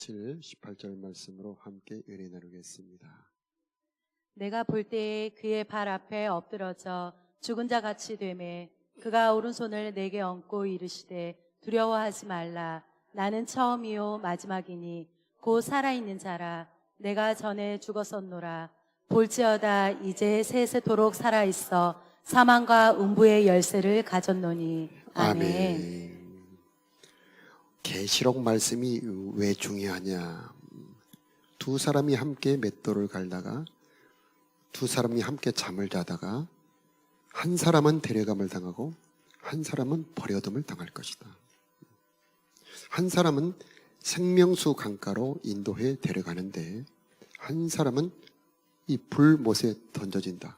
7, 18절 말씀으로 함께 은혜 나누겠습니다. 내가 볼 때에 그의 발 앞에 엎드러져 죽은 자 같이 되매 그가 오른손을 내게 얹고 이르시되 두려워하지 말라. 나는 처음이요 마지막이니 곧 살아있는 자라. 내가 전에 죽었었노라. 볼지어다 이제 세세토록 살아있어 사망과 음부의 열쇠를 가졌노니. 아멘. 계시록 말씀이 왜 중요하냐? 두 사람이 함께 맷돌을 갈다가 두 사람이 함께 잠을 자다가 한 사람은 데려감을 당하고 한 사람은 버려둠을 당할 것이다. 한 사람은 생명수 강가로 인도해 데려가는데 한 사람은 이 불못에 던져진다.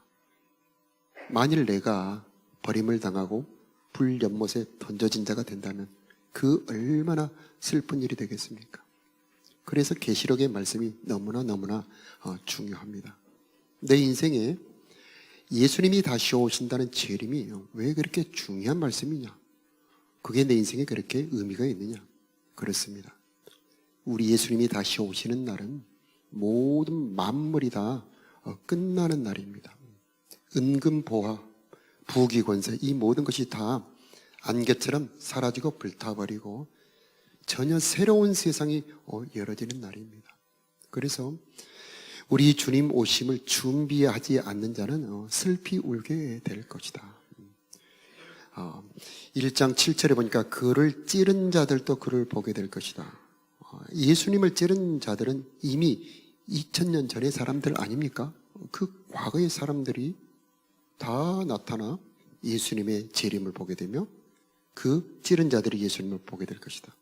만일 내가 버림을 당하고 불연못에 던져진 자가 된다면 그 얼마나 슬픈 일이 되겠습니까? 그래서 계시록의 말씀이 너무나 중요합니다. 내 인생에 예수님이 다시 오신다는 재림이 왜 그렇게 중요한 말씀이냐? 그게 내 인생에 그렇게 의미가 있느냐? 그렇습니다. 우리 예수님이 다시 오시는 날은 모든 만물이 다 끝나는 날입니다. 은금보화, 부귀권세, 이 모든 것이 다 안개처럼 사라지고 불타버리고 전혀 새로운 세상이 열어지는 날입니다. 그래서 우리 주님 오심을 준비하지 않는 자는 슬피 울게 될 것이다. 1장 7절에 보니까 그를 찌른 자들도 그를 보게 될 것이다. 예수님을 찌른 자들은 이미 2000년 전의 사람들 아닙니까? 그 과거의 사람들이 다 나타나 예수님의 재림을 보게 되며 그 찌른 자들이 예수님을 보게 될 것이다.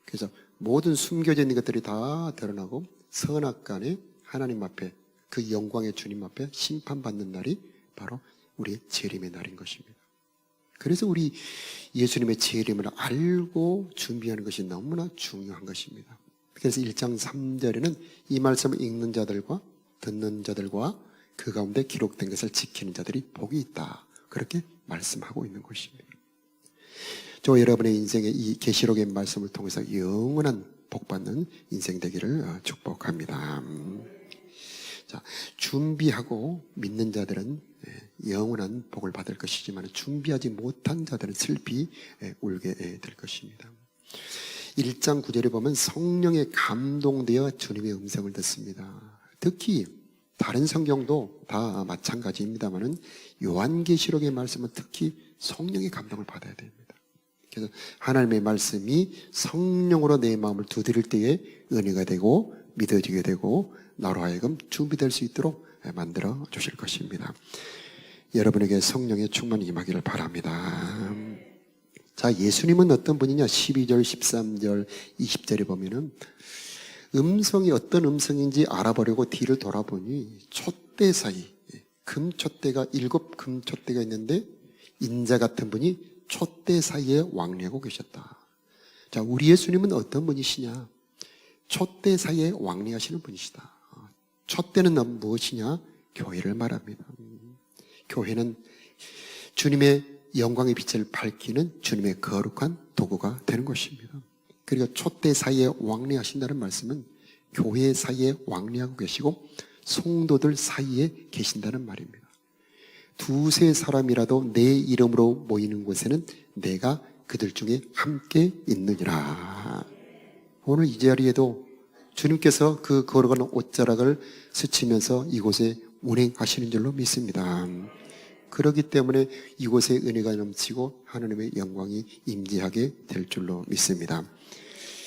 그래서 모든 숨겨져 있는 것들이 다 드러나고 선악간에 하나님 앞에 그 영광의 주님 앞에 심판받는 날이 바로 우리의 재림의 날인 것입니다. 그래서 우리 예수님의 재림을 알고 준비하는 것이 너무나 중요한 것입니다. 그래서 1장 3절에는 이 말씀을 읽는 자들과 듣는 자들과 그 가운데 기록된 것을 지키는 자들이 복이 있다. 그렇게 말씀하고 있는 것입니다. 저 여러분의 인생에 이 계시록의 말씀을 통해서 영원한 복받는 인생 되기를 축복합니다. 자, 준비하고 믿는 자들은 영원한 복을 받을 것이지만 준비하지 못한 자들은 슬피 울게 될 것입니다. 1장 9절에 보면 성령에 감동되어 주님의 음성을 듣습니다. 특히 다른 성경도 다 마찬가지입니다만은 요한계시록의 말씀은 특히 성령의 감동을 받아야 됩니다. 그래서 하나님의 말씀이 성령으로 내 마음을 두드릴 때에 은혜가 되고 믿어지게 되고 나로 하여금 준비될 수 있도록 만들어 주실 것입니다. 여러분에게 성령의 충만이 임하기를 바랍니다. 자, 예수님은 어떤 분이냐? 12절, 13절, 20절에 보면은 음성이 어떤 음성인지 알아보려고 뒤를 돌아보니 촛대 사이, 금촛대가 7 금촛대가 있는데 인자 같은 분이 촛대 사이에 왕래하고 계셨다. 자, 우리 예수님은 어떤 분이시냐? 촛대 사이에 왕래하시는 분이시다. 촛대는 무엇이냐? 교회를 말합니다. 교회는 주님의 영광의 빛을 밝히는 주님의 거룩한 도구가 되는 것입니다. 그리고 촛대 사이에 왕래하신다는 말씀은 교회 사이에 왕래하고 계시고 성도들 사이에 계신다는 말입니다. 두세 사람이라도 내 이름으로 모이는 곳에는 내가 그들 중에 함께 있느니라. 오늘 이 자리에도 주님께서 그 걸어가는 옷자락을 스치면서 이곳에 운행하시는 줄로 믿습니다. 그렇기 때문에 이곳에 은혜가 넘치고 하나님의 영광이 임재하게 될 줄로 믿습니다.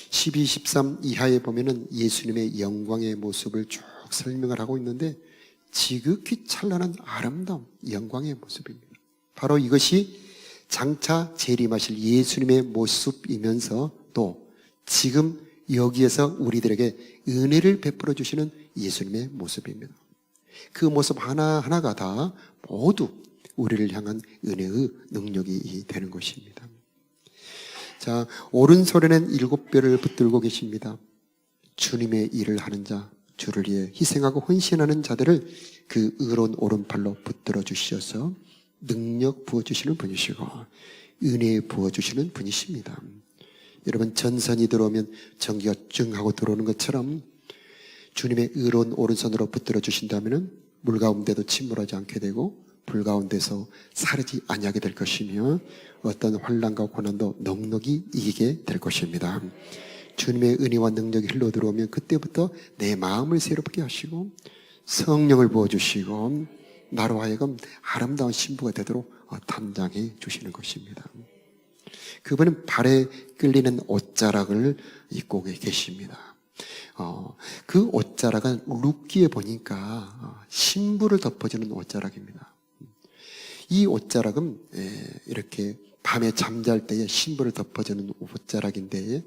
12, 13 이하에 보면은 예수님의 영광의 모습을 쭉 설명을 하고 있는데 지극히 찬란한 아름다운 영광의 모습입니다. 바로 이것이 장차 재림하실 예수님의 모습이면서 또 지금 여기에서 우리들에게 은혜를 베풀어 주시는 예수님의 모습입니다. 그 모습 하나하나가 다 모두 우리를 향한 은혜의 능력이 되는 것입니다. 자, 오른손에는 7뼈를 붙들고 계십니다. 주님의 일을 하는 자, 주를 위해 희생하고 헌신하는 자들을 그 의로운 오른팔로 붙들어 주셔서 능력 부어주시는 분이시고 은혜 부어주시는 분이십니다. 여러분, 전선이 들어오면 전기가 증 하고 들어오는 것처럼 주님의 의로운 오른손으로 붙들어 주신다면 물 가운데도 침몰하지 않게 되고 불 가운데서 사르지 아니하게 될 것이며 어떤 환난과 고난도 넉넉히 이기게 될 것입니다. 주님의 은혜와 능력이 흘러 들어오면 그때부터 내 마음을 새롭게 하시고 성령을 부어주시고 나로 하여금 아름다운 신부가 되도록 담당해 주시는 것입니다. 그분은 발에 끌리는 옷자락을 입고 계십니다. 그 옷자락은 룻기에 보니까 신부를 덮어주는 옷자락입니다. 이 옷자락은 이렇게 밤에 잠잘 때에 신부를 덮어주는 옷자락인데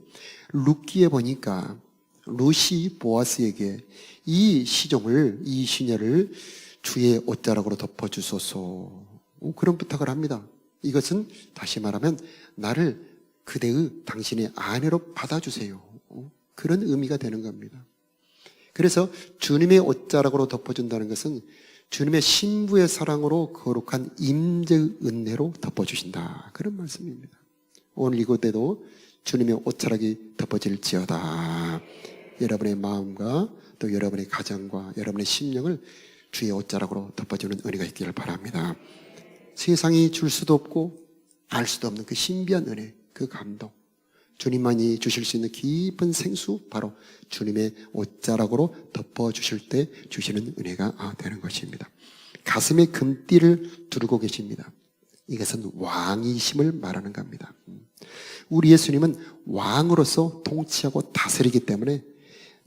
룻기에 보니까 룻이 보아스에게 이 시녀를 주의 옷자락으로 덮어주소서 그런 부탁을 합니다. 이것은 다시 말하면 나를 그대의 당신의 아내로 받아주세요. 그런 의미가 되는 겁니다. 그래서 주님의 옷자락으로 덮어준다는 것은 주님의 신부의 사랑으로 거룩한 임재의 은혜로 덮어주신다. 그런 말씀입니다. 오늘 이곳에도 주님의 옷자락이 덮어질지어다. 여러분의 마음과 또 여러분의 가정과 여러분의 심령을 주의 옷자락으로 덮어주는 은혜가 있기를 바랍니다. 세상이 줄 수도 없고 알 수도 없는 그 신비한 은혜, 그 감동, 주님만이 주실 수 있는 깊은 생수, 바로 주님의 옷자락으로 덮어주실 때 주시는 은혜가 되는 것입니다. 가슴에 금띠를 두르고 계십니다. 이것은 왕이심을 말하는 겁니다. 우리 예수님은 왕으로서 통치하고 다스리기 때문에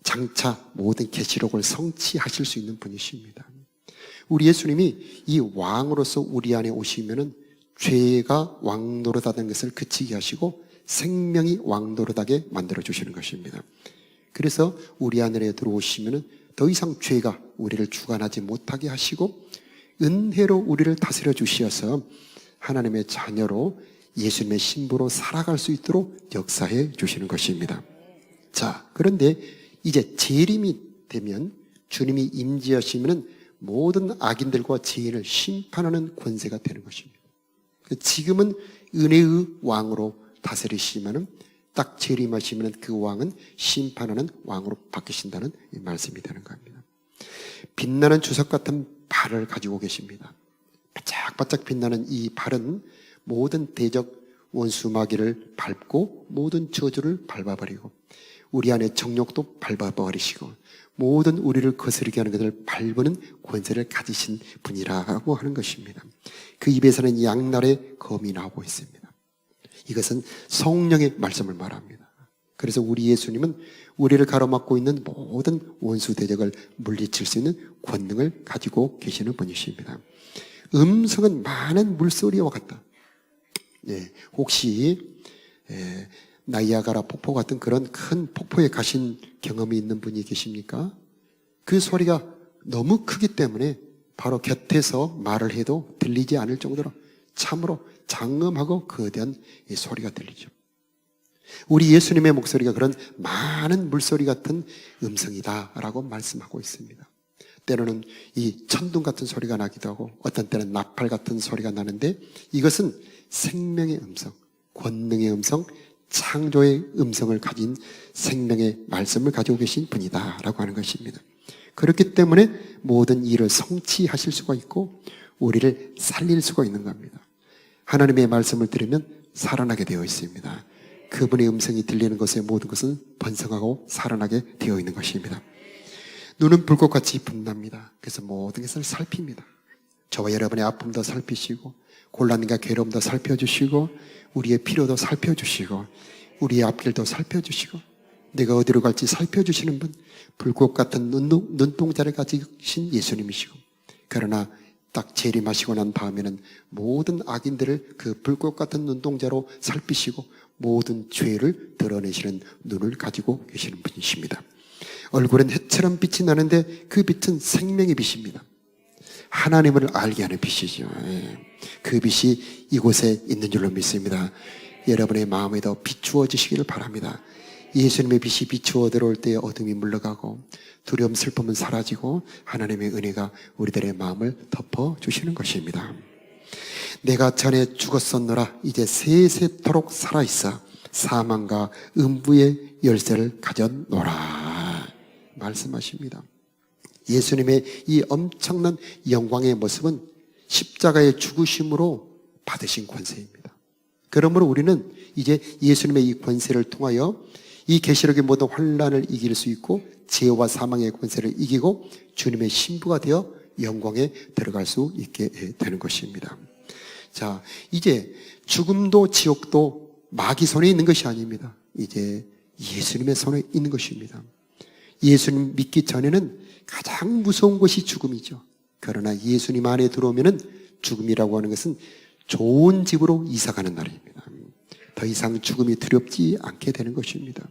장차 모든 계시록을 성취하실 수 있는 분이십니다. 우리 예수님이 이 왕으로서 우리 안에 오시면은 죄가 왕노릇하는 것을 그치게 하시고 생명이 왕노릇하게 만들어 주시는 것입니다. 그래서 우리 안에 들어오시면은 더 이상 죄가 우리를 주관하지 못하게 하시고 은혜로 우리를 다스려 주시어서 하나님의 자녀로 예수님의 신부로 살아갈 수 있도록 역사해 주시는 것입니다. 자, 그런데 이제 재림이 되면 주님이 임재하시면 모든 악인들과 죄인을 심판하는 권세가 되는 것입니다. 지금은 은혜의 왕으로 다스리시면은 딱 재림하시면 그 왕은 심판하는 왕으로 바뀌신다는 이 말씀이 되는 겁니다. 빛나는 주석 같은 발을 가지고 계십니다. 바짝바짝 빛나는 이 발은 모든 대적 원수 마귀를 밟고 모든 저주를 밟아버리고 우리 안에 정욕도 밟아버리시고 모든 우리를 거스르게 하는 것을 밟는 권세를 가지신 분이라고 하는 것입니다. 그 입에서는 양날의 검이 나오고 있습니다. 이것은 성령의 말씀을 말합니다. 그래서 우리 예수님은 우리를 가로막고 있는 모든 원수 대적을 물리칠 수 있는 권능을 가지고 계시는 분이십니다. 음성은 많은 물소리와 같다. 혹시 나이아가라 폭포 같은 그런 큰 폭포에 가신 경험이 있는 분이 계십니까? 그 소리가 너무 크기 때문에 바로 곁에서 말을 해도 들리지 않을 정도로 참으로 장엄하고 거대한 이 소리가 들리죠. 우리 예수님의 목소리가 그런 많은 물소리 같은 음성이다라고 말씀하고 있습니다. 때로는 이 천둥 같은 소리가 나기도 하고 어떤 때는 나팔 같은 소리가 나는데 이것은 생명의 음성, 권능의 음성, 창조의 음성을 가진 생명의 말씀을 가지고 계신 분이다라고 하는 것입니다. 그렇기 때문에 모든 일을 성취하실 수가 있고 우리를 살릴 수가 있는 겁니다. 하나님의 말씀을 들으면 살아나게 되어 있습니다. 그분의 음성이 들리는 것에 모든 것은 번성하고 살아나게 되어 있는 것입니다. 눈은 불꽃같이 빛납니다. 그래서 모든 것을 살핍니다. 저와 여러분의 아픔도 살피시고 곤란과 괴로움도 살펴주시고 우리의 필요도 살펴주시고 우리의 앞길도 살펴주시고 내가 어디로 갈지 살펴주시는 분, 불꽃 같은 눈동자를 가지신 예수님이시고 그러나 딱 재림하시고 난 다음에는 모든 악인들을 그 불꽃 같은 눈동자로 살피시고 모든 죄를 드러내시는 눈을 가지고 계시는 분이십니다. 얼굴엔 해처럼 빛이 나는데 그 빛은 생명의 빛입니다. 하나님을 알게 하는 빛이죠. 그 빛이 이곳에 있는 줄로 믿습니다. 여러분의 마음에도 비추어지시기를 바랍니다. 예수님의 빛이 비추어 들어올 때 어둠이 물러가고 두려움, 슬픔은 사라지고 하나님의 은혜가 우리들의 마음을 덮어주시는 것입니다. 내가 전에 죽었었노라 이제 세세토록 살아있어 사망과 음부의 열쇠를 가졌노라 말씀하십니다. 예수님의 이 엄청난 영광의 모습은 십자가의 죽으심으로 받으신 권세입니다. 그러므로 우리는 이제 예수님의 이 권세를 통하여 이 계시록의 모든 환난을 이길 수 있고 죄와 사망의 권세를 이기고 주님의 신부가 되어 영광에 들어갈 수 있게 되는 것입니다. 자, 이제 죽음도 지옥도 마귀 손에 있는 것이 아닙니다. 이제 예수님의 손에 있는 것입니다. 예수님 믿기 전에는 가장 무서운 것이 죽음이죠. 그러나 예수님 안에 들어오면은 죽음이라고 하는 것은 좋은 집으로 이사가는 날입니다. 더 이상 죽음이 두렵지 않게 되는 것입니다.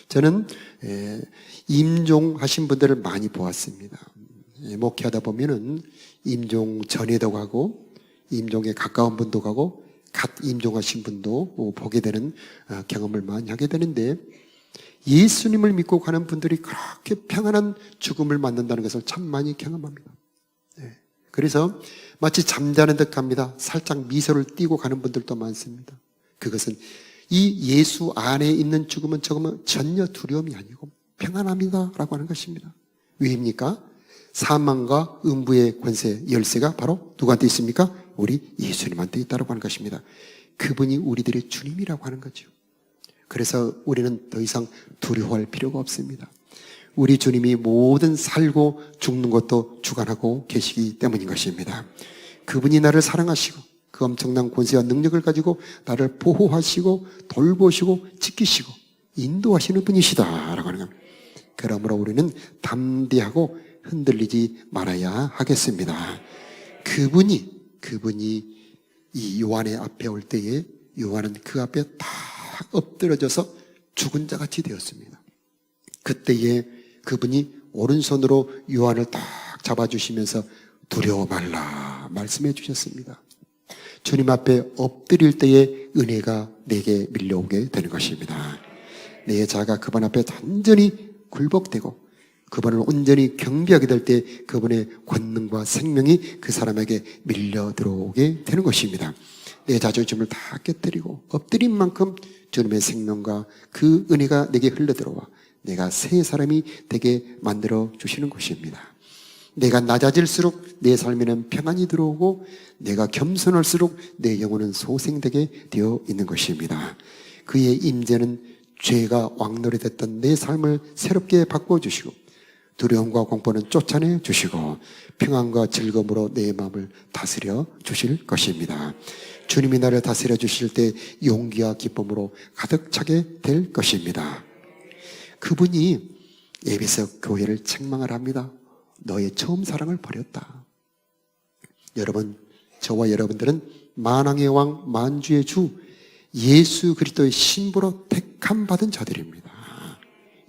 저는 임종하신 분들을 많이 보았습니다. 목회하다 보면은 임종 전에도 가고 임종에 가까운 분도 가고 갓 임종하신 분도 보게 되는 경험을 많이 하게 되는데, 예수님을 믿고 가는 분들이 그렇게 평안한 죽음을 맞는다는 것을 참 많이 경험합니다. 그래서 마치 잠자는 듯 갑니다. 살짝 미소를 띠고 가는 분들도 많습니다. 그것은 이 예수 안에 있는 죽음은 전혀 두려움이 아니고 평안합니다 라고 하는 것입니다. 왜입니까? 사망과 음부의 권세, 열쇠가 바로 누구한테 있습니까? 우리 예수님한테 있다고 하는 것입니다. 그분이 우리들의 주님이라고 하는 거죠. 그래서 우리는 더 이상 두려워할 필요가 없습니다. 우리 주님이 모든 살고 죽는 것도 주관하고 계시기 때문인 것입니다. 그분이 나를 사랑하시고 그 엄청난 권세와 능력을 가지고 나를 보호하시고 돌보시고 지키시고 인도하시는 분이시다라고 하는 겁니다. 그러므로 우리는 담대하고 흔들리지 말아야 하겠습니다. 그분이 이 요한의 앞에 올 때에 요한은 그 앞에 다 엎드러져서 죽은 자 같이 되었습니다. 그때에 그분이 오른손으로 요한을 딱 잡아주시면서 두려워 말라 말씀해 주셨습니다. 주님 앞에 엎드릴 때에 은혜가 내게 밀려오게 되는 것입니다. 내 자가 그분 앞에 완전히 굴복되고 그분을 온전히 경배하게 될 때 그분의 권능과 생명이 그 사람에게 밀려 들어오게 되는 것입니다. 내 자존심을 다 깨뜨리고 엎드린 만큼 주님의 생명과 그 은혜가 내게 흘러들어와 내가 새 사람이 되게 만들어 주시는 것입니다. 내가 낮아질수록 내 삶에는 평안이 들어오고 내가 겸손할수록 내 영혼은 소생되게 되어 있는 것입니다. 그의 임재는 죄가 왕노릇했던 내 삶을 새롭게 바꿔주시고 두려움과 공포는 쫓아내 주시고 평안과 즐거움으로 내 마음을 다스려 주실 것입니다. 주님이 나를 다스려 주실 때 용기와 기쁨으로 가득 차게 될 것입니다. 그분이 에베소 교회를 책망을 합니다. 너의 처음 사랑을 버렸다. 여러분, 저와 여러분들은 만왕의 왕 만주의 주 예수 그리스도의 신부로 택함 받은 자들입니다.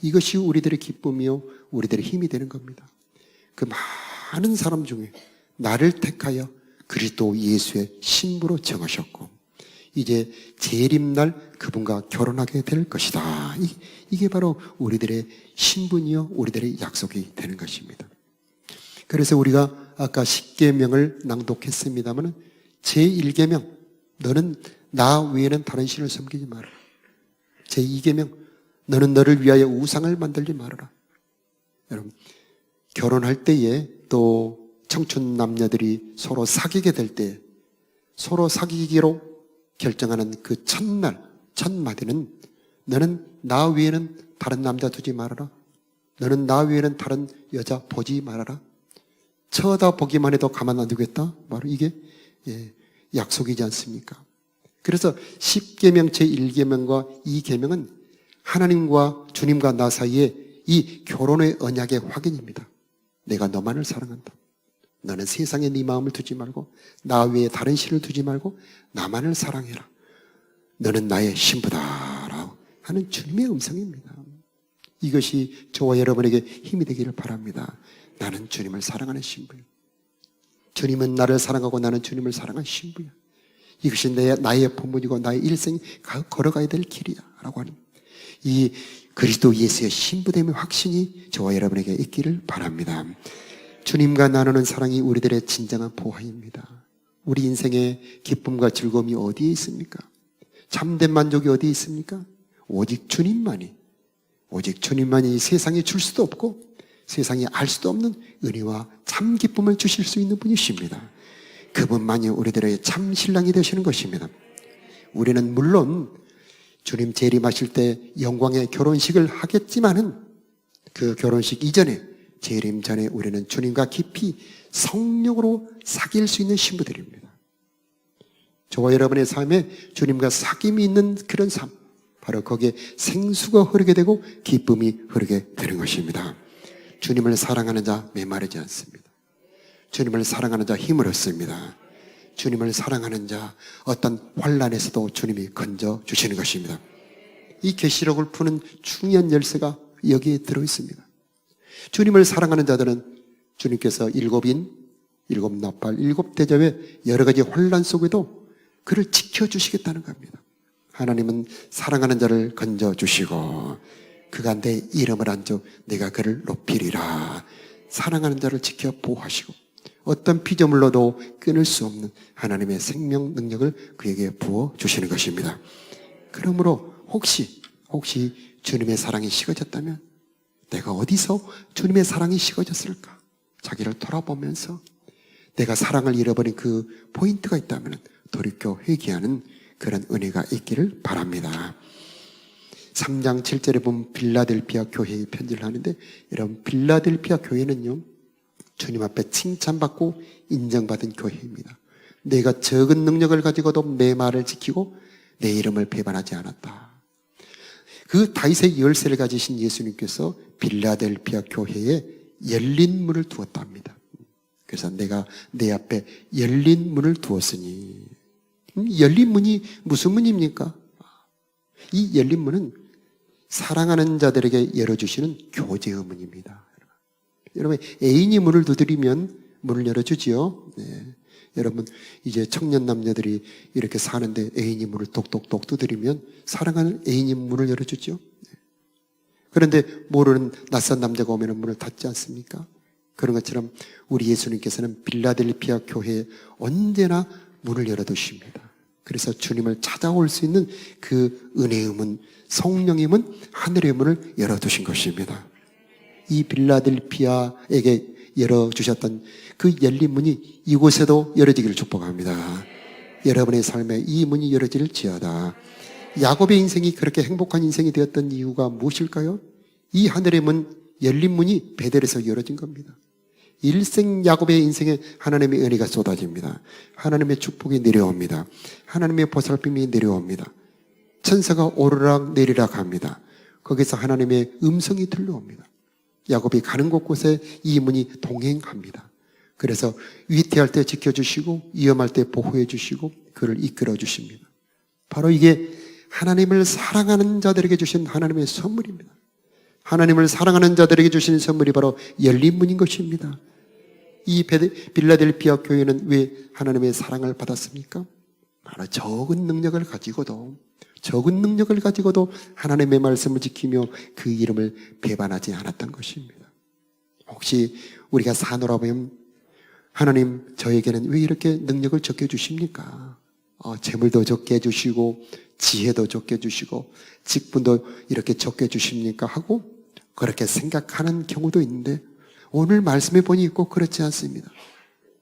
이것이 우리들의 기쁨이요 우리들의 힘이 되는 겁니다. 그 많은 사람 중에 나를 택하여 그리스도 예수의 신부로 정하셨고 이제 재림날 그분과 결혼하게 될 것이다. 이게 바로 우리들의 신분이요 우리들의 약속이 되는 것입니다. 그래서 우리가 아까 10계명을 낭독했습니다만 제1계명 너는 나 외에는 다른 신을 섬기지 말아라. 제2계명 너는 너를 위하여 우상을 만들지 말아라. 여러분, 결혼할 때에 또 청춘 남녀들이 서로 사귀게 될 때 서로 사귀기로 결정하는 그 첫날, 첫 마디는 너는 나 외에는 다른 남자 두지 말아라. 너는 나 외에는 다른 여자 보지 말아라. 쳐다보기만 해도 가만 안 두겠다. 바로 이게 약속이지 않습니까? 그래서 10계명 제1계명과 2계명은 하나님과 주님과 나 사이에 이 결혼의 언약의 확인입니다. 내가 너만을 사랑한다. 너는 세상에 네 마음을 두지 말고 나 외에 다른 신을 두지 말고 나만을 사랑해라. 너는 나의 신부다라고 하는 주님의 음성입니다. 이것이 저와 여러분에게 힘이 되기를 바랍니다. 나는 주님을 사랑하는 신부야. 주님은 나를 사랑하고 나는 주님을 사랑하는 신부야. 이것이 나의 본분이고 나의 일생이 걸어가야 될 길이야 라고 하는 이 그리스도 예수의 신부됨의 확신이 저와 여러분에게 있기를 바랍니다. 주님과 나누는 사랑이 우리들의 진정한 보화입니다. 우리 인생의 기쁨과 즐거움이 어디에 있습니까? 참된 만족이 어디 있습니까? 오직 주님만이 이 세상에 줄 수도 없고 세상에 알 수도 없는 은혜와 참 기쁨을 주실 수 있는 분이십니다. 그분만이 우리들의 참 신랑이 되시는 것입니다. 우리는 물론 주님 재림하실 때 영광의 결혼식을 하겠지만은 그 결혼식 이전에, 재림 전에 우리는 주님과 깊이 성령으로 사귈 수 있는 신부들입니다. 저와 여러분의 삶에 주님과 사귐이 있는 그런 삶, 바로 거기에 생수가 흐르게 되고 기쁨이 흐르게 되는 것입니다. 주님을 사랑하는 자 메마르지 않습니다. 주님을 사랑하는 자 힘을 얻습니다. 주님을 사랑하는 자 어떤 환난에서도 주님이 건져 주시는 것입니다. 이 계시록을 푸는 중요한 열쇠가 여기에 들어있습니다. 주님을 사랑하는 자들은 주님께서 일곱 인, 일곱 나팔, 일곱 대접의 여러 가지 환난 속에도 그를 지켜주시겠다는 겁니다. 하나님은 사랑하는 자를 건져주시고 그가 내 이름을 안죠 내가 그를 높이리라. 사랑하는 자를 지켜 보호하시고 어떤 피조물로도 끊을 수 없는 하나님의 생명 능력을 그에게 부어주시는 것입니다. 그러므로 혹시 주님의 사랑이 식어졌다면 내가 어디서 주님의 사랑이 식어졌을까? 자기를 돌아보면서 내가 사랑을 잃어버린 그 포인트가 있다면 돌이켜 회개하는 그런 은혜가 있기를 바랍니다. 3장 7절에 보면 빌라델피아 교회에 편지를 하는데, 여러분 빌라델피아 교회는요 주님 앞에 칭찬받고 인정받은 교회입니다. 내가 적은 능력을 가지고도 내 말을 지키고 내 이름을 배반하지 않았다. 그 다윗의 열쇠를 가지신 예수님께서 빌라델피아 교회에 열린 문을 두었답니다. 그래서 내가 내 앞에 열린 문을 두었으니, 열린 문이 무슨 문입니까? 이 열린 문은 사랑하는 자들에게 열어주시는 교제의 문입니다. 여러분 애인이 문을 두드리면 문을 열어주지요. 네. 여러분 이제 청년 남녀들이 이렇게 사는데 애인이 문을 똑똑똑 두드리면 사랑하는 애인이 문을 열어주죠. 네. 그런데 모르는 낯선 남자가 오면 문을 닫지 않습니까? 그런 것처럼 우리 예수님께서는 빌라델피아 교회에 언제나 문을 열어두십니다. 그래서 주님을 찾아올 수 있는 그 은혜의 문, 성령의 문, 하늘의 문을 열어두신 것입니다. 이 빌라델피아에게 열어주셨던 그 열린 문이 이곳에도 열어지기를 축복합니다. 여러분의 삶에 이 문이 열어질지어다. 야곱의 인생이 그렇게 행복한 인생이 되었던 이유가 무엇일까요? 이 하늘의 문, 열린 문이 베델에서 열어진 겁니다. 일생 야곱의 인생에 하나님의 은혜가 쏟아집니다. 하나님의 축복이 내려옵니다. 하나님의 보살핌이 내려옵니다. 천사가 오르락 내리락 합니다. 거기서 하나님의 음성이 들려옵니다. 야곱이 가는 곳곳에 이 문이 동행합니다. 그래서 위태할 때 지켜주시고 위험할 때 보호해 주시고 그를 이끌어 주십니다. 바로 이게 하나님을 사랑하는 자들에게 주신 하나님의 선물입니다. 하나님을 사랑하는 자들에게 주시는 선물이 바로 열린 문인 것입니다. 이 빌라델피아 교회는 왜 하나님의 사랑을 받았습니까? 바로 적은 능력을 가지고도 하나님의 말씀을 지키며 그 이름을 배반하지 않았던 것입니다. 혹시 우리가 사노라 보면 하나님 저에게는 왜 이렇게 능력을 적게 주십니까? 재물도 적게 주시고 지혜도 적게 주시고 직분도 이렇게 적게 주십니까? 하고 그렇게 생각하는 경우도 있는데 오늘 말씀에 보니 꼭 그렇지 않습니다.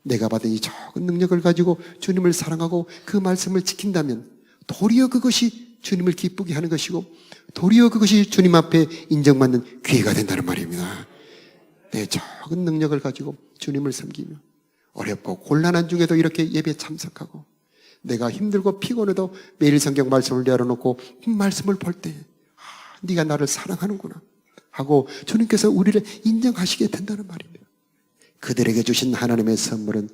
내가 받은 이 적은 능력을 가지고 주님을 사랑하고 그 말씀을 지킨다면 도리어 그것이 주님을 기쁘게 하는 것이고 도리어 그것이 주님 앞에 인정받는 기회가 된다는 말입니다. 내 적은 능력을 가지고 주님을 섬기며 어렵고 곤란한 중에도 이렇게 예배에 참석하고 내가 힘들고 피곤해도 매일 성경 말씀을 열어놓고 말씀을 볼 때 네가 나를 사랑하는구나 하고 주님께서 우리를 인정하시게 된다는 말입니다. 그들에게 주신 하나님의 선물은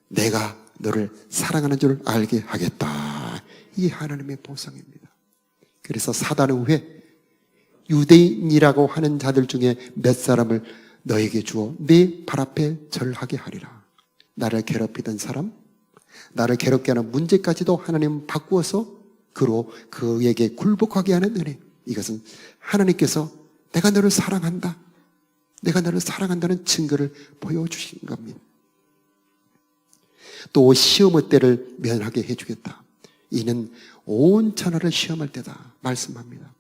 내가 너를 사랑하는 줄 알게 하겠다. 이 하나님의 보상입니다. 그래서 사단은 왜 유대인이라고 하는 자들 중에 몇 사람을 너에게 주어 네 발 앞에 절하게 하리라. 나를 괴롭히던 사람, 나를 괴롭게 하는 문제까지도 하나님 바꾸어서 그에게 굴복하게 하는 은혜. 이것은 하나님께서 내가 너를 사랑한다. 내가 너를 사랑한다는 증거를 보여주신 겁니다. 또 시험의 때를 면하게 해주겠다. 이는 온 천하를 시험할 때다 말씀합니다.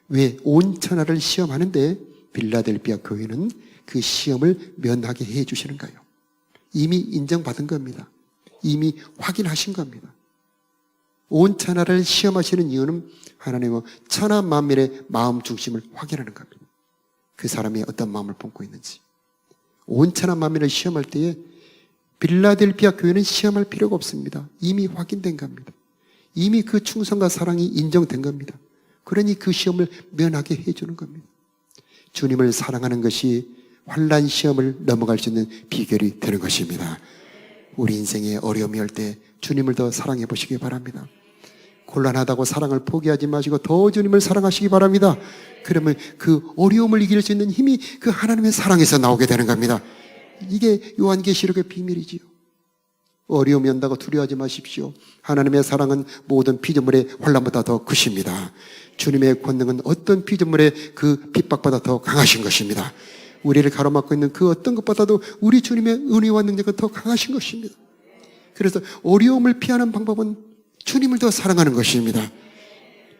왜 온 천하를 시험하는데 빌라델비아 교회는 그 시험을 면하게 해 주시는가요? 이미 인정받은 겁니다. 이미 확인하신 겁니다. 온 천하를 시험하시는 이유는 하나님의 천하 만민의 마음 중심을 확인하는 겁니다. 그 사람이 어떤 마음을 품고 있는지. 온 천하 만민을 시험할 때에 빌라델비아 교회는 시험할 필요가 없습니다. 이미 확인된 겁니다. 이미 그 충성과 사랑이 인정된 겁니다. 그러니 그 시험을 면하게 해주는 겁니다. 주님을 사랑하는 것이 환난 시험을 넘어갈 수 있는 비결이 되는 것입니다. 우리 인생에 어려움이 올 때 주님을 더 사랑해 보시기 바랍니다. 곤란하다고 사랑을 포기하지 마시고 더 주님을 사랑하시기 바랍니다. 그러면 그 어려움을 이길 수 있는 힘이 그 하나님의 사랑에서 나오게 되는 겁니다. 이게 요한계시록의 비밀이지요. 어려움이 온다고 두려워하지 마십시오. 하나님의 사랑은 모든 피조물의 환난보다 더 크십니다. 주님의 권능은 어떤 피조물의 그 핍박보다 더 강하신 것입니다. 우리를 가로막고 있는 그 어떤 것보다도 우리 주님의 은혜와 능력은 더 강하신 것입니다. 그래서 어려움을 피하는 방법은 주님을 더 사랑하는 것입니다.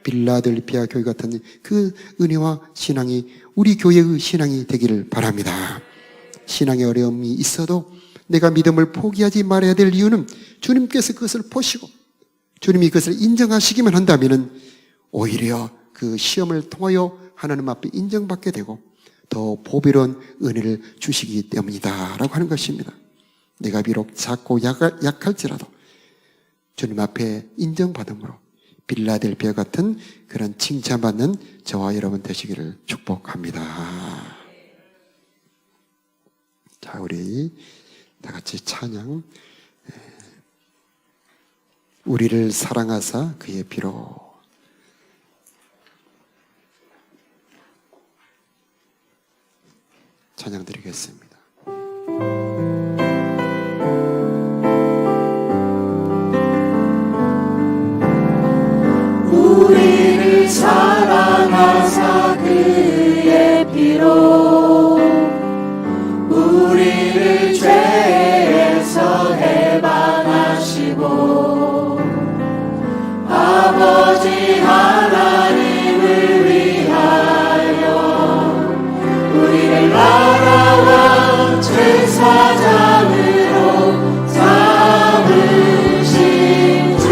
빌라델비아 교회 같은 그 은혜와 신앙이 우리 교회의 신앙이 되기를 바랍니다. 신앙의 어려움이 있어도 내가 믿음을 포기하지 말아야 될 이유는 주님께서 그것을 보시고 주님이 그것을 인정하시기만 한다면 오히려 그 시험을 통하여 하나님 앞에 인정받게 되고 더 보배로운 은혜를 주시기 때문이다 라고 하는 것입니다. 내가 비록 작고 약할지라도 주님 앞에 인정받음으로 빌라델비아 같은 그런 칭찬받는 저와 여러분 되시기를 축복합니다. 자, 우리 다 같이 찬양. 우리를 사랑하사 그의 피로. 찬양 드리겠습니다. 우리를 사랑하사 그의 피로 우리를 죄에서 해방하시고 아버지 하나님을 위하여 우리를 나라와 제사장으로 삼으신 주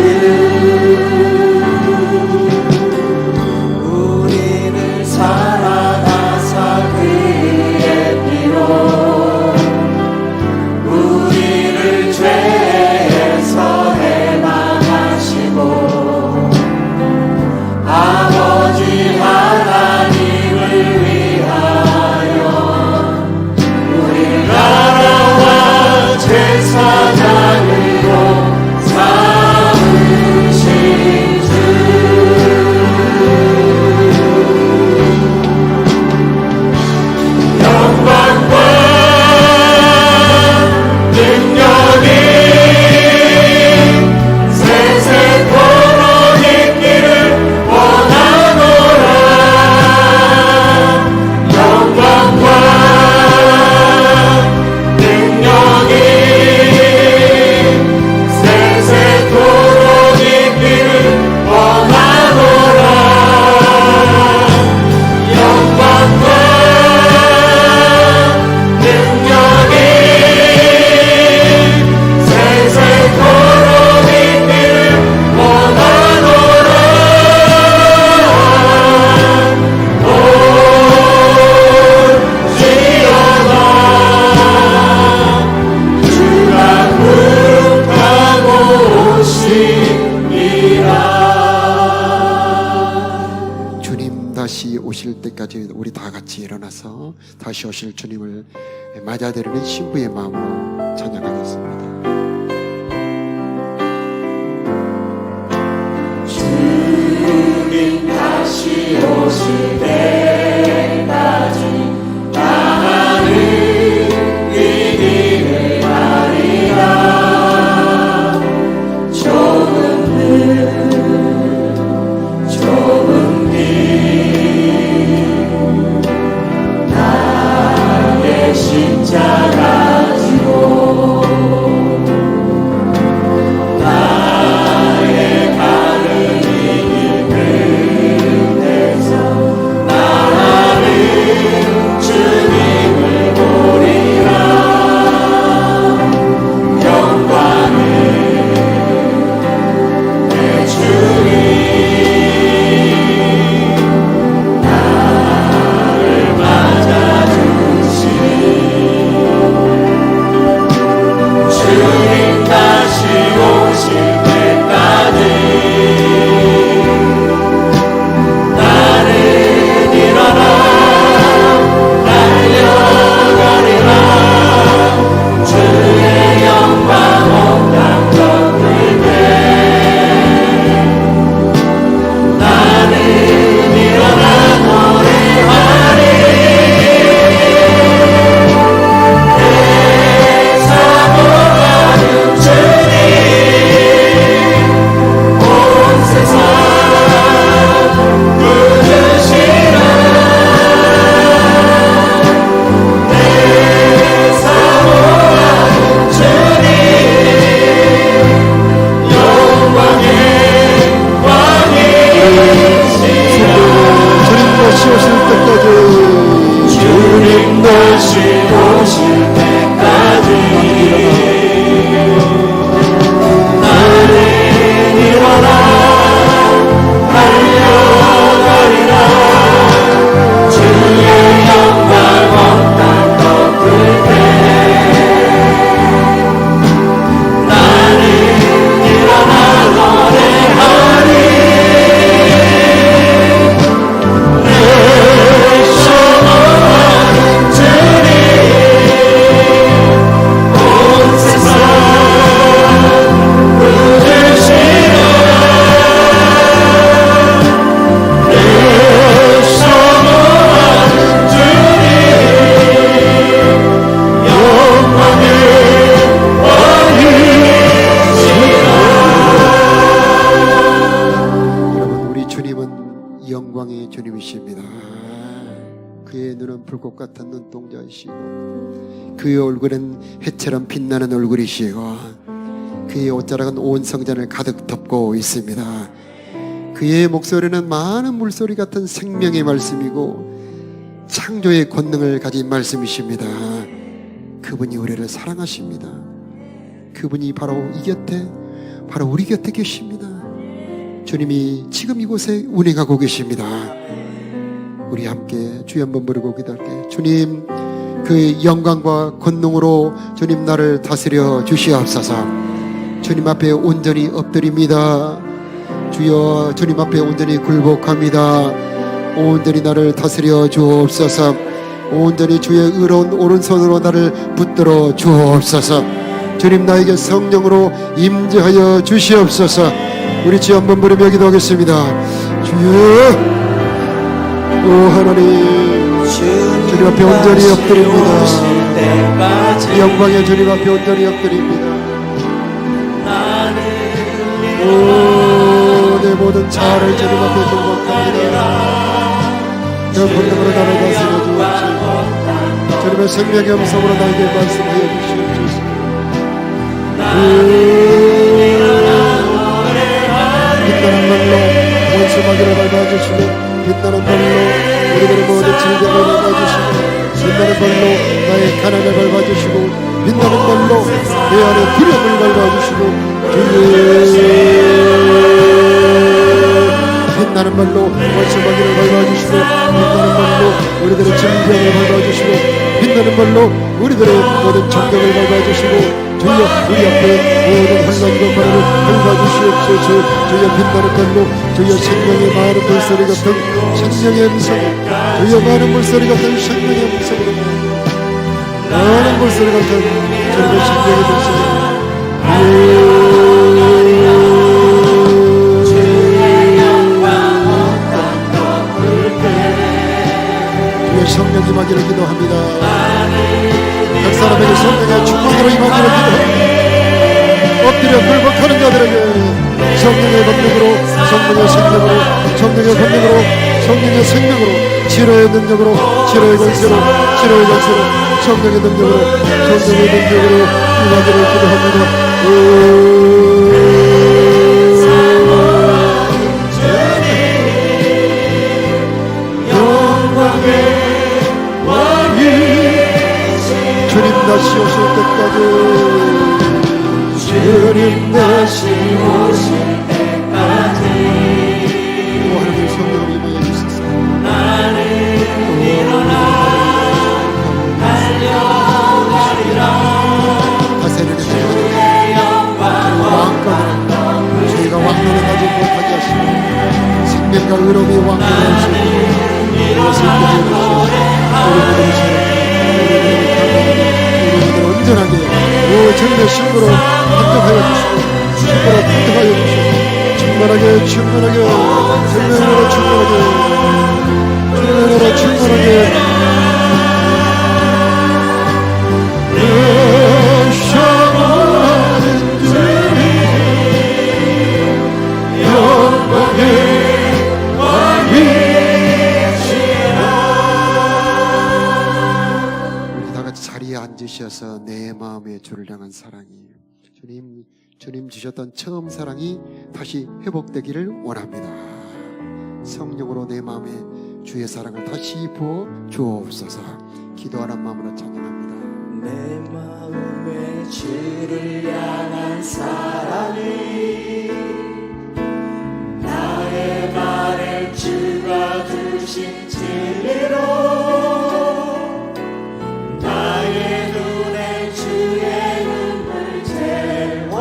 우리를 사랑하사 그의 피로 우리를 죄에서 해방하시고 아버지 하나님을 위하여 우리를 나라와 제사장으로 삼으신 주 영광과 능력이 세세토록 있기를 원하노라 영광과 능력이 세세토록 있기를 원하노라 영광과 능력이 세세토록 있기를 원하노라 올지어다 주가 부룩하고 오시리라. 주님 다시 오실 때까지 우리 다 같이 일어나서 다시 오실 주님을 맞아들이는 신부의 마음으로 찬양하겠습니다. 주님 다시 오실 때까지 나는 이 길을 가리라 좁은 길 나의 십자가 지고 나의 가는 그의 눈은 불꽃 같은 눈동자이시고 그의 얼굴은 해처럼 빛나는 얼굴이시고 그의 옷자락은 온 성전을 가득 덮고 있습니다. 그의 목소리는 많은 물소리 같은 생명의 말씀이고 창조의 권능을 가진 말씀이십니다. 그분이 우리를 사랑하십니다. 그분이 바로 이 곁에, 바로 우리 곁에 계십니다. 주님이 지금 이곳에 운행하고 계십니다. 우리 함께 주여 한번 부르고 기도할게요. 주님, 그 영광과 권능으로 주님 나를 다스려 주시옵소서. 주님 앞에 온전히 엎드립니다. 주여, 주님 앞에 온전히 굴복합니다. 온전히 나를 다스려 주옵소서. 온전히 주의 의로운 오른손으로 나를 붙들어 주옵소서. 주님, 나에게 성령으로 임재하여 주시옵소서. 우리 주여 한번 부르며 기도하겠습니다. 주여, 오 하나님, 주님 앞에 온전히 엎드립니다. 영광의 주님 앞에 온전히 엎드립니다. 오, 내 모든 자아를 주님 앞에 굴복합니다. 그 권능으로 나를 다스려 주옵소서. 주님의 생명의 음성으로 나에게 말씀하여 주시옵소서. 빛나는 말로 원수마귀를 밟아주시고, 빛나는 말로 우리들의 모든 질병을 밟아주시고, 빛나는 말로 나의 가난을 밟아주시고, 빛나는 말로 내 안의 두려움을 밟아주시고, 빛나는 말로 원수마귀를 밟아주시고, 빛나는 말로 우리들의 질병을 밟아주시고, 빛나는 말로 우리들의 모든 정경을 밟아주시고, 주여 우리 앞에 모든 환난과 고난을 밟아주시옵소서. 주여 빛나는 말로, 주여 생명의 많은 물소리 같은 생명의 음성을, 주여 많은 물소리 같은 생명의 음성으로, 많은 물소리 같은 주님의 생명의 음성으로, 성령 임하기를 기도합니다. 각 사람에게 성령의 축복으로 임하기를 기도합니다. 엎드려 굴복하는 자들에게 성령의 권능으로, 성령의 생명으로, 성령의 권능으로, 성령의 생명으로, 치료의 능력으로, 치료의 권세로, 치료의 권세로, 성령의 능력으로, 성령의 능력으로 임하기를 기도합니다. 주님 다시 오실 때까지, 주님 다시 오실 때까지 오 하나님 성령을 임하여 주소서. 나는 일어나 달려가리라. 다스리는 주의 왕권을 저희가 왕권을 가지 못하게 하시고 생명과 의로움이 왕권을 하시고 이것을 깨주시옵소서. 우리들을 온전하게 주님의 신부로 판정하여 주시고, 신부로 판정하여 주시고, 충만하게 충만하게 생명으로 충만하게 생명으로 충만하게 영원한 주님 영광의 자리에 앉으셔서 내 마음의 주를 향한 사랑이, 주님 주셨던 처음 사랑이 다시 회복되기를 원합니다. 성령으로 내 마음에 주의 사랑을 다시 부어 주옵소서. 기도하는 마음으로 찬양합니다. 내 마음의 주를 향한 사랑이 나의 발을 주가 주신 진리로 나의 눈에 주의 눈물 채워주소서.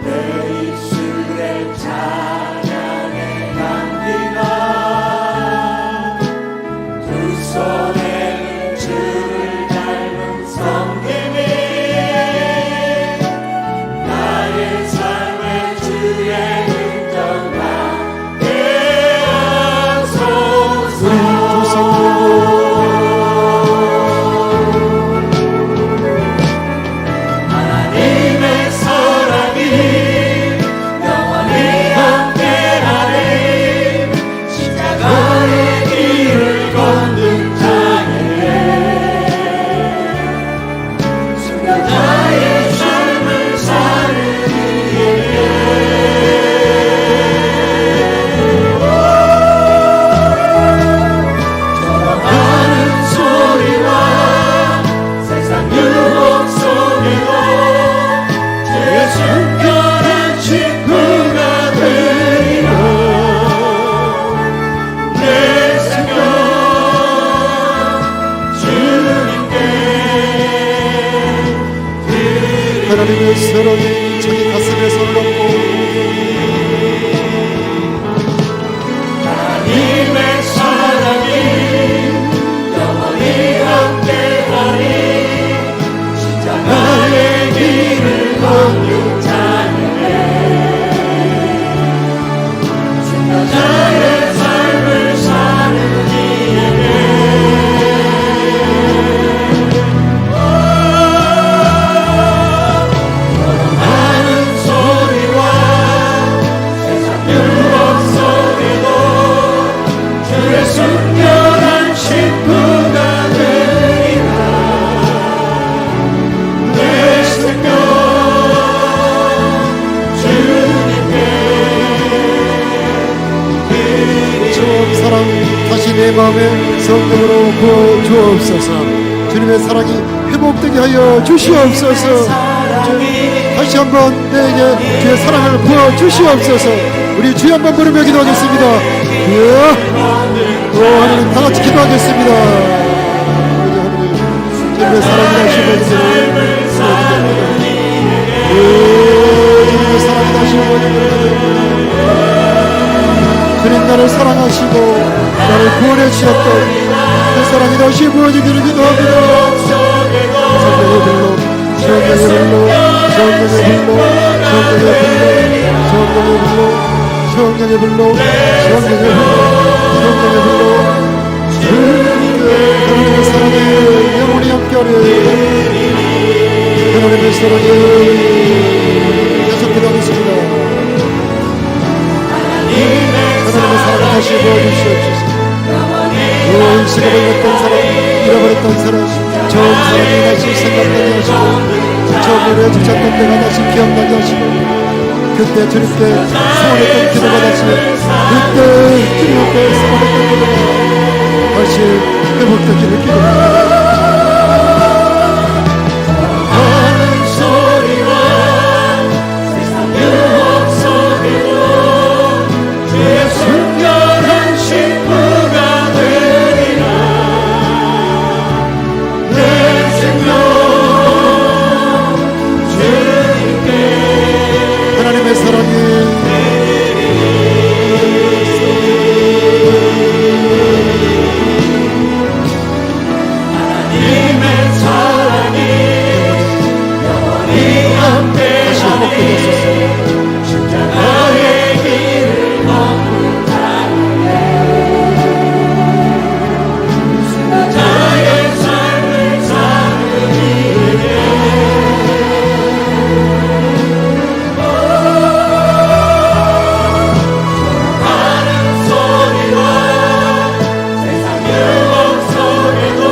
내 입술의 찬양의 향기가 두 손에는 주를 닮은 섬김이 나의 삶의 주의 능력 나게 하소서. 하나님의 사랑이 내 마음에 성령으로 부어 주옵소서. 주님의 사랑이 회복되게 하여 주시옵소서. 다시 한번 내게 주의 사랑을 부어 주시옵소서. 우리 주여 한번 부르며 기도하겠습니다. 하나님 다 같이 기도하겠습니다. 주님의 사랑이 다시 부어주시옵소서. 주님의 사랑이 다시 부어주시옵소서. 주님 나를 사랑하시고 나를 구원해 주셨던 그 사랑이 다시 부어지기를 기도합니다. 성령의 불로, 성령의 불로, 성령의 불로, 성령의 불로, 성령의 불로, 성령의 불로, 성령의 불로, 성령의 불로, 하나님의 사랑이 영원히 함께하리. 하나님의 사랑이 계속 기도하겠습니다. 하나님의 사랑을 다시 부어주시옵소서. 일시가 버렸던 사람, 잃어버렸던 사람, 처음 사랑이 다시 생각나게 하시고, 처음으로 주셨던 때가 다시 기억나게 하시고, 그때 주님께 소원했던 기도가 다시, 그때 주님 앞에 소원했던 기도가 다시 회복되기를 기도합니다. 하나님의 사랑이 다시 회복되게 하소서. 나의 길을 걷는 나의 삶을 사는 하는 소리와 세상 유혹 속에도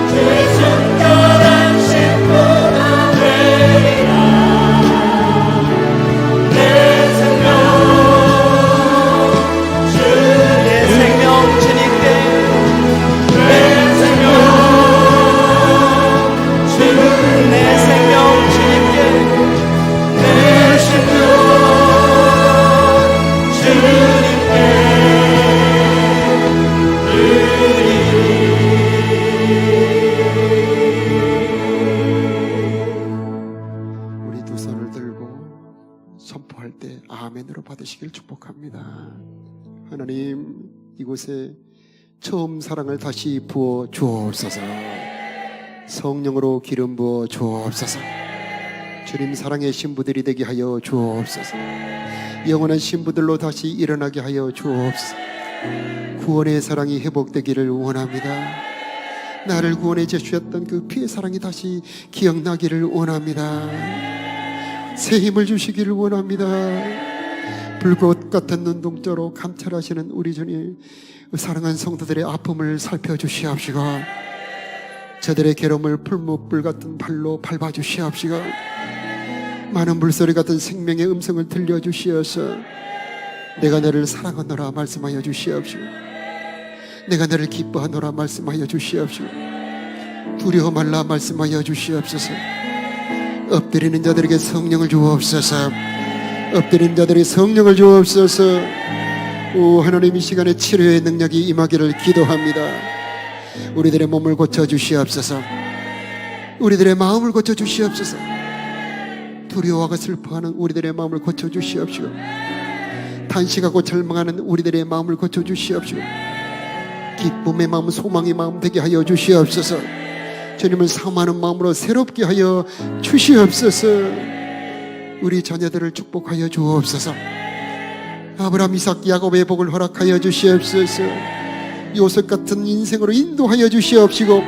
주의 순결한 신부가 되리라. 내 생명 주님께 내 생명 주님 내 생명 주님께 내 생명 주님께 우리 두 손을 들고 선포할 때 아멘으로 받으시길 축복합니다. 하나님, 이곳에 처음 사랑을 다시 부어 주옵소서. 성령으로 기름 부어 주옵소서. 주님 사랑의 신부들이 되게 하여 주옵소서. 영원한 신부들로 다시 일어나게 하여 주옵소서. 구원의 사랑이 회복되기를 원합니다. 나를 구원해 주셨던 그 피의 사랑이 다시 기억나기를 원합니다. 새 힘을 주시기를 원합니다. 불꽃 같은 눈동자로 감찰하시는 우리 주님, 사랑한 성도들의 아픔을 살펴주시옵시고, 저들의 괴로움을 풀무불 같은 발로 밟아주시옵시고, 많은 물소리 같은 생명의 음성을 들려주시어서 내가 너를 사랑하노라 말씀하여 주시옵시고, 내가 너를 기뻐하노라 말씀하여 주시옵시고, 두려워 말라 말씀하여 주시옵소서. 엎드리는 자들에게 성령을 주옵소서. 엎드리는 자들에게 성령을 주옵소서. 오 하나님, 이 시간에 치료의 능력이 임하기를 기도합니다. 우리들의 몸을 고쳐주시옵소서. 우리들의 마음을 고쳐주시옵소서. 두려워하고 슬퍼하는 우리들의 마음을 고쳐주시옵시고, 탄식하고 절망하는 우리들의 마음을 고쳐주시옵시고, 기쁨의 마음, 소망의 마음 되게 하여 주시옵소서. 주님을 사모하는 마음으로 새롭게 하여 주시옵소서. 우리 자녀들을 축복하여 주옵소서. 아브라함, 이삭, 야곱의 복을 허락하여 주시옵소서. 요셉 같은 인생으로 인도하여 주시옵시고,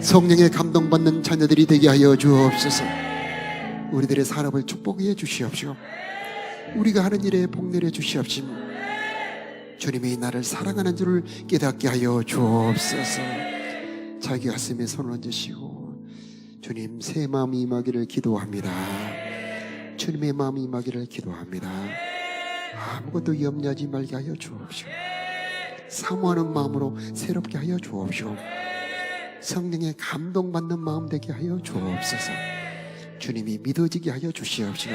성령에 감동받는 자녀들이 되게 하여 주옵소서. 우리들의 산업을 축복해 주시옵시고, 우리가 하는 일에 복내려 주시옵시고, 주님이 나를 사랑하는 줄을 깨닫게 하여 주옵소서. 자기 가슴에 손을 얹으시고, 주님 새 마음이 임하기를 기도합니다. 주님의 마음이 임하기를 기도합니다. 아무것도 염려하지 말게 하여 주옵시고, 사모하는 마음으로 새롭게 하여 주옵시고 성령의 감동받는 마음 되게 하여 주옵소서. 주님이 믿어지게 하여 주시옵시고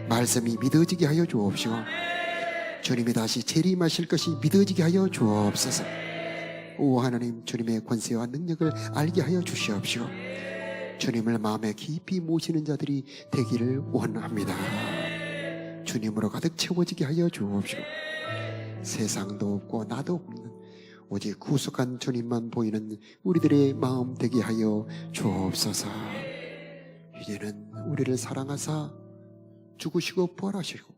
말씀이 믿어지게 하여 주옵시고 주님이 다시 재림하실 것이 믿어지게 하여 주옵소서. 오 하나님, 주님의 권세와 능력을 알게 하여 주시옵시고 주님을 마음에 깊이 모시는 자들이 되기를 원합니다. 주님으로 가득 채워지게 하여 주옵시고 세상도 없고 나도 없는 오직 구속한 주님만 보이는 우리들의 마음 되게 하여 주옵소서. 이제는 우리를 사랑하사 죽으시고 부활하시고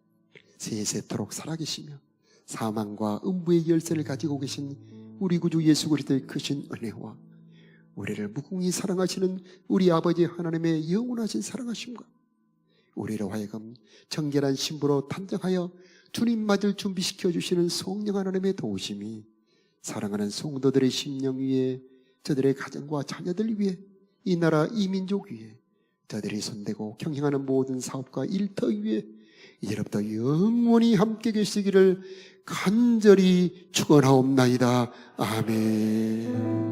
세세토록 살아계시며 사망과 음부의 열쇠를 가지고 계신 우리 구주 예수 그리스도의 크신 은혜와 우리를 무궁히 사랑하시는 우리 아버지 하나님의 영원하신 사랑하심과 우리로 하여금 정결한 신부로 단정하여 주님 맞을 준비시켜 주시는 성령 하나님의 도우심이 사랑하는 성도들의 심령 위에, 저들의 가정과 자녀들 위에, 이 나라 이 민족 위에, 저들이 손대고 경영하는 모든 사업과 일터 위에 이제부터 영원히 함께 계시기를 간절히 축원하옵나이다. 아멘.